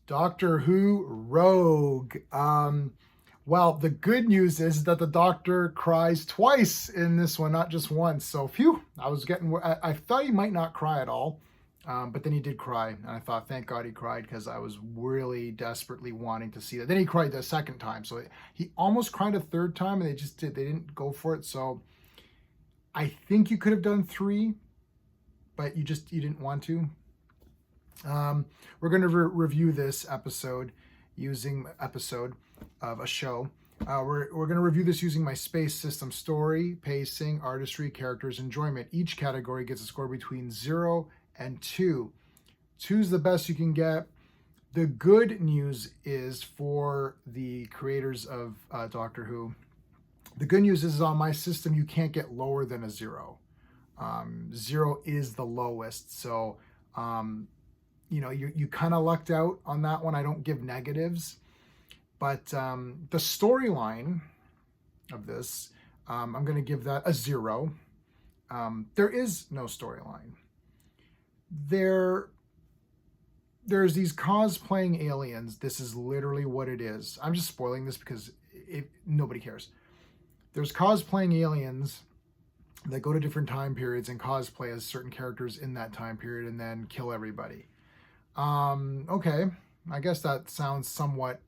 Doctor Who Rogue. Well, the good news is that the Doctor cries twice in this one, not just once. So, phew, I thought he might not cry at all. But then he did cry, and I thought, thank God he cried because I was really desperately wanting to see that. Then he cried the second time, so he almost cried a third time, and they didn't go for it. So I think you could have done three, but you didn't want to. We're going to review this episode of a show. We're going to review this using my space system: story, pacing, artistry, characters, enjoyment. Each category gets a score between 0 and 2. 2's the best you can get. The good news is for the creators of Doctor Who. The good news is on my system, you can't get lower than a 0. 0 is the lowest. So, you kind of lucked out on that one. I don't give negatives. But the storyline of this, I'm going to give that a 0. There is no storyline. There's these cosplaying aliens. This is literally what it is. I'm just spoiling this because nobody cares. There's cosplaying aliens that go to different time periods and cosplay as certain characters in that time period and then kill everybody. Okay, I guess that sounds somewhat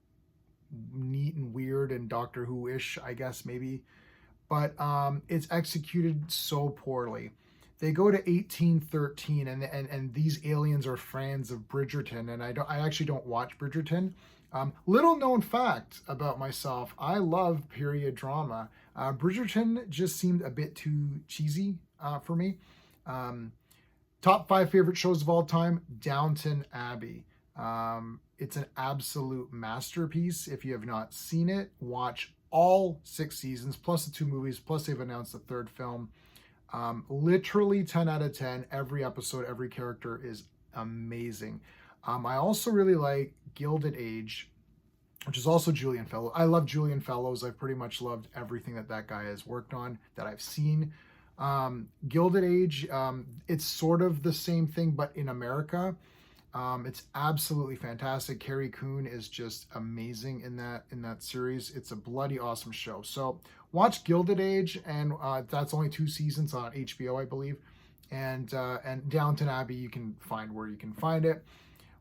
neat and weird and Doctor Who-ish, I guess, maybe. But it's executed so poorly. They go to 1813, and these aliens are fans of Bridgerton, and I actually don't watch Bridgerton. Little known fact about myself: I love period drama. Bridgerton just seemed a bit too cheesy for me. Top 5 favorite shows of all time: Downton Abbey. It's an absolute masterpiece. If you have not seen it, watch all 6 seasons, plus the 2 movies, plus they've announced the 3rd film. Literally 10 out of 10. Every episode, every character is amazing. I also really like Gilded Age, which is also Julian Fellows. I love Julian Fellows. I've pretty much loved everything that guy has worked on that I've seen. Gilded Age, it's sort of the same thing, but in America. It's absolutely fantastic. Carrie Coon is just amazing in that series. It's a bloody awesome show. So watch Gilded Age, and that's only 2 seasons on HBO, I believe. And Downton Abbey, you can find where you can find it.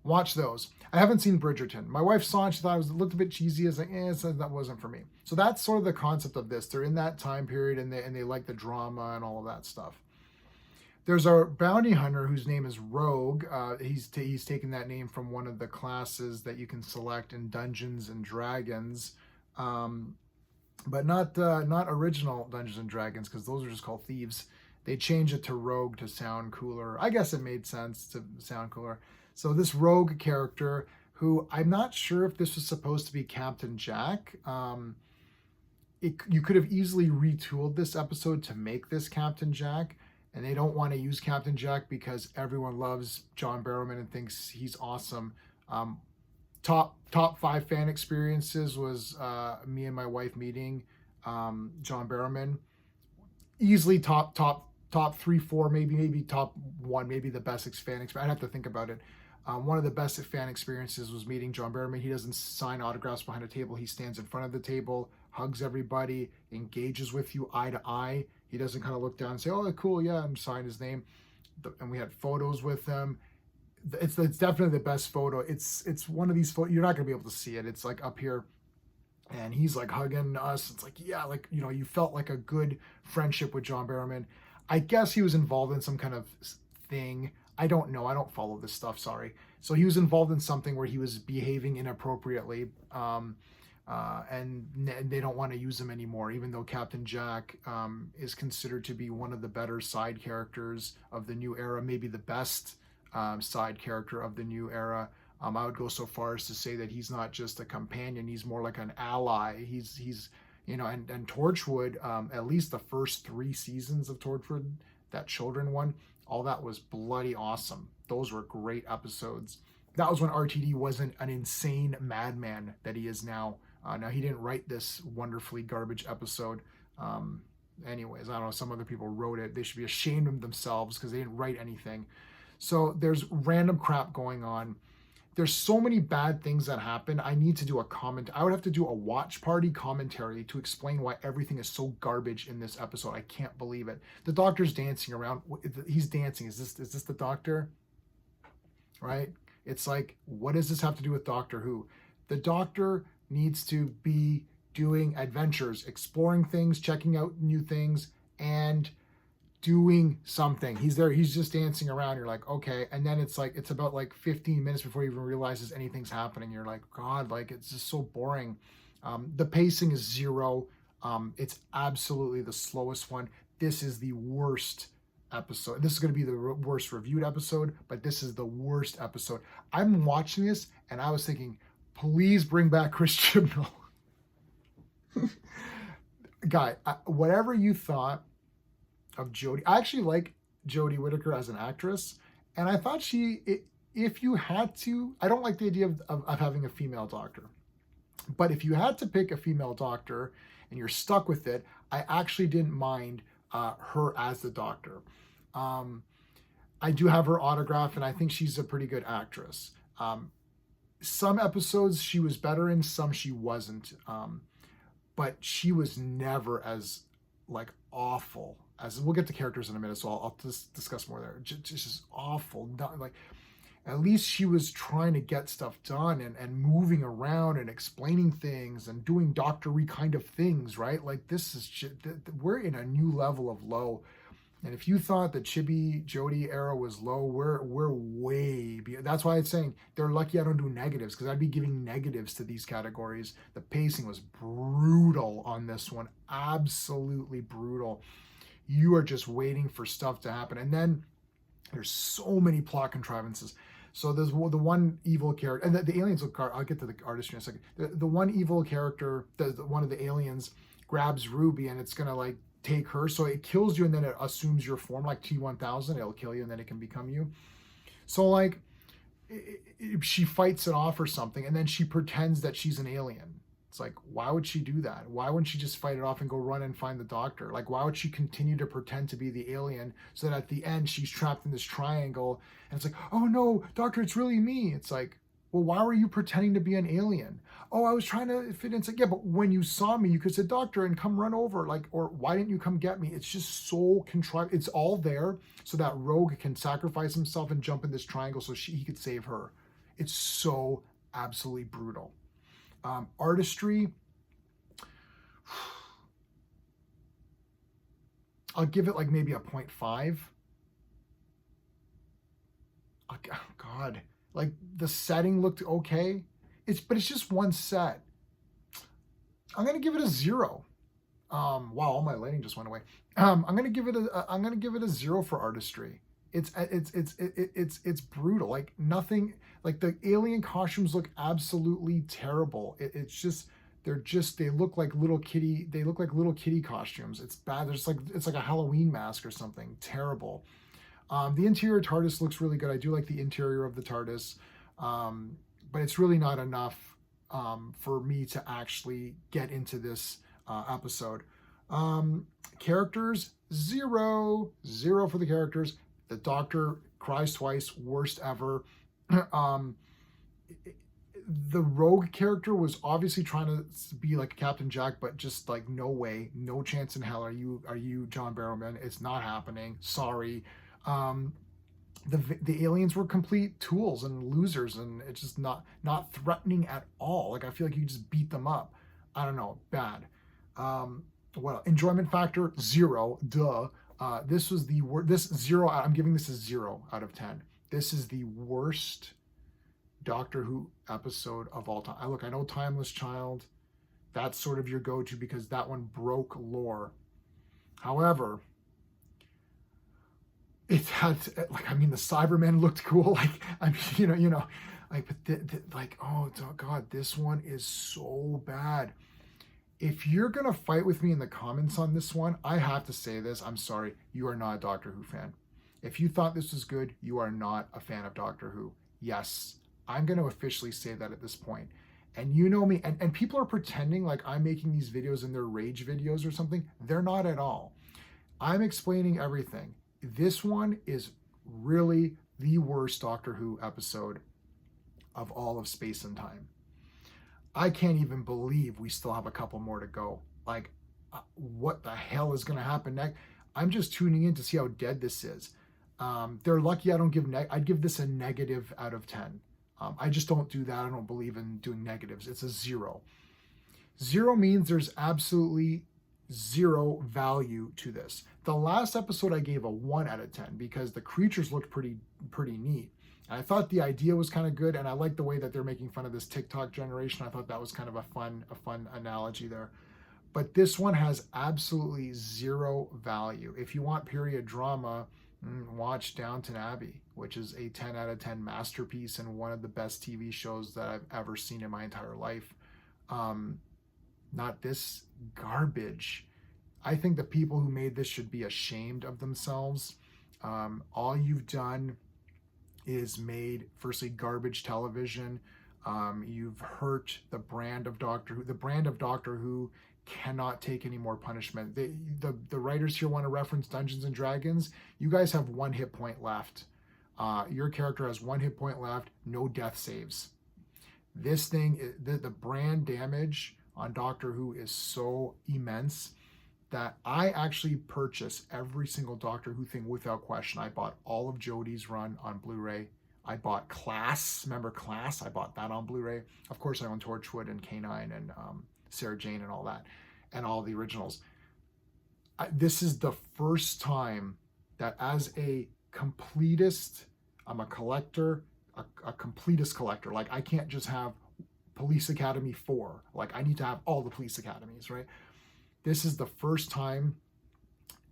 Watch those. I haven't seen Bridgerton. My wife saw it. She thought it looked a bit cheesy. I was like, so that wasn't for me. So that's sort of the concept of this. They're in that time period, and they like the drama and all of that stuff. There's a bounty hunter whose name is Rogue. He's taken that name from one of the classes that you can select in Dungeons and Dragons, but not original Dungeons and Dragons, because those are just called thieves. They changed it to Rogue to sound cooler. I guess it made sense to sound cooler. So this Rogue character, who I'm not sure if this was supposed to be Captain Jack. You could have easily retooled this episode to make this Captain Jack. And they don't want to use Captain Jack because everyone loves John Barrowman and thinks he's awesome. Top 5 fan experiences was me and my wife meeting John Barrowman. Easily top 3, 4, maybe top 1, maybe the best fan experience. I'd have to think about it. One of the best fan experiences was meeting John Barrowman. He doesn't sign autographs behind a table. He stands in front of the table, hugs everybody, engages with you eye to eye. He doesn't kind of look down and say, "Oh, cool, yeah," and sign his name. And we had photos with him. It's definitely the best photo. It's one of these photos. You're not going to be able to see it. It's like up here. And he's like hugging us. It's like, yeah, like, you felt like a good friendship with John Barrowman. I guess he was involved in some kind of thing. I don't know. I don't follow this stuff. Sorry. So he was involved in something where he was behaving inappropriately. And they don't want to use him anymore, even though Captain Jack is considered to be one of the better side characters of the new era, maybe the best side character of the new era. I would go so far as to say that he's not just a companion; he's more like an ally. He's and Torchwood. At least the first 3 seasons of Torchwood, that children one, all that was bloody awesome. Those were great episodes. That was when RTD wasn't an insane madman that he is now. Now, he didn't write this wonderfully garbage episode. Anyways, I don't know, some other people wrote it. They should be ashamed of themselves because they didn't write anything. So there's random crap going on. there's so many bad things that happen. I need to do a comment. I would have to do a watch party commentary to explain why everything is so garbage in this episode. I can't believe it. The doctor's dancing around. He's dancing. Is this the doctor? Right? It's like, what does this have to do with Doctor Who? The doctor needs to be doing adventures, exploring things, checking out new things, and doing something. He's there, he's just dancing around. You're like, okay. And then it's like, it's about like 15 minutes before he even realizes anything's happening. You're like, God, like, it's just so boring. The pacing is zero. It's absolutely the slowest one. This is the worst episode. This is going to be the worst reviewed episode, but this is the worst episode. I'm watching this and I was thinking, please bring back Chris Chibnall. Guy, whatever you thought of Jodie, I actually like Jodie Whittaker as an actress, and I thought if you had to, I don't like the idea of having a female doctor, but if you had to pick a female doctor and you're stuck with it, I actually didn't mind her as the doctor. I do have her autograph, and I think she's a pretty good actress. Some episodes she was better in, some she wasn't. But she was never as like awful as, we'll get to characters in a minute, so I'll just discuss more there. Just awful. Not like, at least she was trying to get stuff done and moving around and explaining things and doing doctor-y kind of things, right? Like, this is we're in a new level of low. And if you thought the Chibi Jodie era was low, we're way beyond. That's why it's saying they're lucky I don't do negatives, because I'd be giving negatives to these categories. The pacing was brutal on this one, absolutely brutal. You are just waiting for stuff to happen, and then there's so many plot contrivances. So there's the one evil character, and the aliens look. I'll get to the artistry in a second. The one evil character, one of the aliens, grabs Ruby, and it's gonna like take her, so it kills you and then it assumes your form, like T-1000. It'll kill you and then it can become you. So like she fights it off or something, and then she pretends that she's an alien. It's like, why would she do that? Why wouldn't she just fight it off and go run and find the doctor? Like, why would she continue to pretend to be the alien so that at the end she's trapped in this triangle and it's like, oh no, doctor, it's really me. It's like, well, why were you pretending to be an alien? Oh, I was trying to fit in. It's like, yeah, but when you saw me, you could say, doctor, and come run over. Like, or why didn't you come get me? It's just so contrived. It's all there so that Rogue can sacrifice himself and jump in this triangle so he could save her. It's so absolutely brutal. Artistry, I'll give it like maybe a 0.5. Oh, God. Like, the setting looked okay. But it's just one set. I'm gonna give it a 0. Wow, all my lighting just went away. I'm gonna give it a 0 for artistry. It's brutal. Like, nothing. Like, the alien costumes look absolutely terrible. It's just they look like little kitty costumes. It's bad. It's like a Halloween mask or something. Terrible. The interior TARDIS looks really good. I do like the interior of the TARDIS, but it's really not enough for me to actually get into this episode. Characters, 0 for the characters. The Doctor cries twice, worst ever. The Rogue character was obviously trying to be like Captain Jack, but just like, no way, no chance in hell. Are you John Barrowman? It's not happening. Sorry. The aliens were complete tools and losers, and it's just not threatening at all. Like, I feel like you just beat them up. I don't know, bad. Well, enjoyment factor, 0. Duh. This was the worst. This 0. I'm giving this a 0 out of 10. This is the worst Doctor Who episode of all time. I know Timeless Child, that's sort of your go-to because that one broke lore. However, it had, like, I mean, the Cybermen looked cool. Like, I mean, like, but like, oh God, this one is so bad. If you're gonna fight with me in the comments on this one, I have to say this. I'm sorry, you are not a Doctor Who fan. If you thought this was good, you are not a fan of Doctor Who. Yes, I'm going to officially say that at this point. And you know me, and people are pretending like I'm making these videos and they're rage videos or something. They're not at all. I'm explaining everything. This one is really the worst Doctor Who episode of all of space and time. I can't even believe we still have a couple more to go. Like, what the hell is going to happen next? I'm just tuning in to see how dead this is. They're lucky I don't give I'd give this a negative out of 10. I just don't do that. I don't believe in doing negatives. It's a 0. 0 means there's absolutely 0 value to this. The last episode I gave a 1 out of 10 because the creatures looked pretty neat. And I thought the idea was kind of good, and I like the way that they're making fun of this TikTok generation. I thought that was kind of a fun analogy there. But this one has absolutely 0 value. If you want period drama, watch Downton Abbey, which is a 10 out of 10 masterpiece and one of the best TV shows that I've ever seen in my entire life. Not this garbage. I think the people who made this should be ashamed of themselves. All you've done is made, firstly, garbage television. You've hurt the brand of Doctor Who. The brand of Doctor Who cannot take any more punishment. The writers here want to reference Dungeons and Dragons. You guys have 1 hit point left. Your character has 1 hit point left. No death saves. This thing, the brand damage on Doctor Who is so immense that I actually purchase every single Doctor Who thing without question. I bought all of Jodie's run on Blu-ray. I bought Class. Remember Class? I bought that on Blu-ray. Of course, I own Torchwood and K9 and Sarah Jane and all that, and all the originals. This is the first time that as a completist, I'm a collector, a completist collector. Like, I can't just have Police Academy 4. Like, I need to have all the police academies, right? This is the first time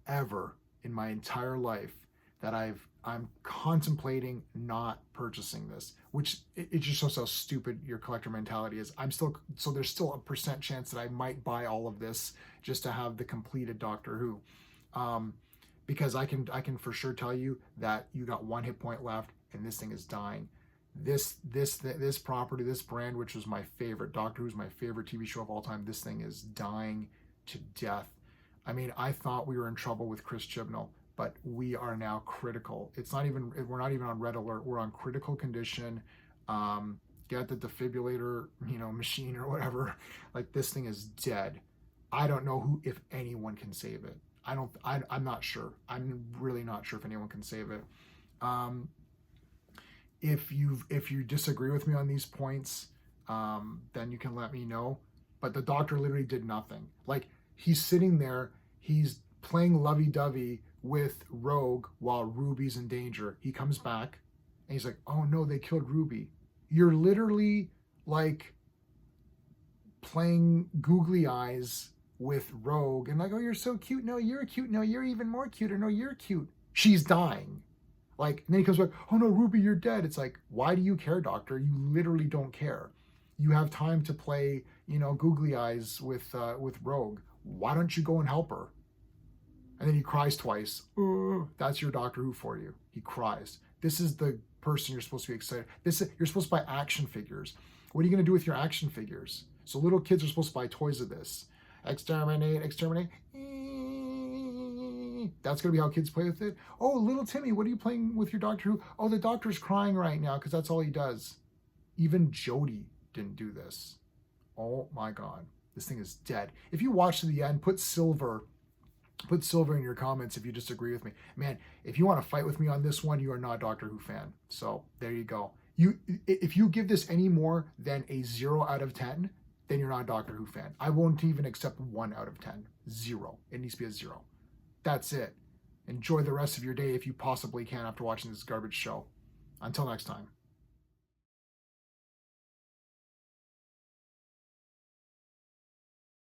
ever in my entire life that I'm contemplating not purchasing this, which it just shows how stupid your collector mentality is. So there's still a % chance that I might buy all of this just to have the completed Doctor Who. Because I can for sure tell you that you got 1 hit point left and this thing is dying. This property, this brand, which was my favorite, Doctor Who's my favorite TV show of all time, this thing is dying to death. I mean, I thought we were in trouble with Chris Chibnall, but we are now critical. We're not even on red alert. We're on critical condition. Get the defibrillator, machine or whatever. Like, this thing is dead. I don't know if anyone can save it. I'm not sure. I'm really not sure if anyone can save it. If you disagree with me on these points, then you can let me know. But the Doctor literally did nothing. Like, he's sitting there, he's playing lovey-dovey with Rogue while Ruby's in danger. He comes back and he's like, oh no, they killed Ruby. You're literally like playing googly eyes with Rogue and like, oh, you're so cute. No, you're cute. No, you're even more cuter. No, you're cute. She's dying. Like, and then he comes back, oh no, Ruby, you're dead. It's like, why do you care, Doctor? You literally don't care. You have time to play, googly eyes with Rogue. Why don't you go and help her? And then he cries twice. That's your Doctor Who for you. He cries. This is the person you're supposed to be excited. You're supposed to buy action figures. What are you going to do with your action figures? So little kids are supposed to buy toys of this. Exterminate, exterminate. That's going to be how kids play with it. Oh, little Timmy, what are you playing with your Doctor Who? Oh, the Doctor's crying right now because that's all he does. Even Jodie didn't do this. Oh my God. This thing is dead. If you watch to the end, put silver in your comments if you disagree with me. Man, if you want to fight with me on this one, you are not a Doctor Who fan. So there you go. If you give this any more than a 0 out of 10, then you're not a Doctor Who fan. I won't even accept 1 out of 10. 0. It needs to be a 0. That's it. Enjoy the rest of your day if you possibly can after watching this garbage show. Until next time.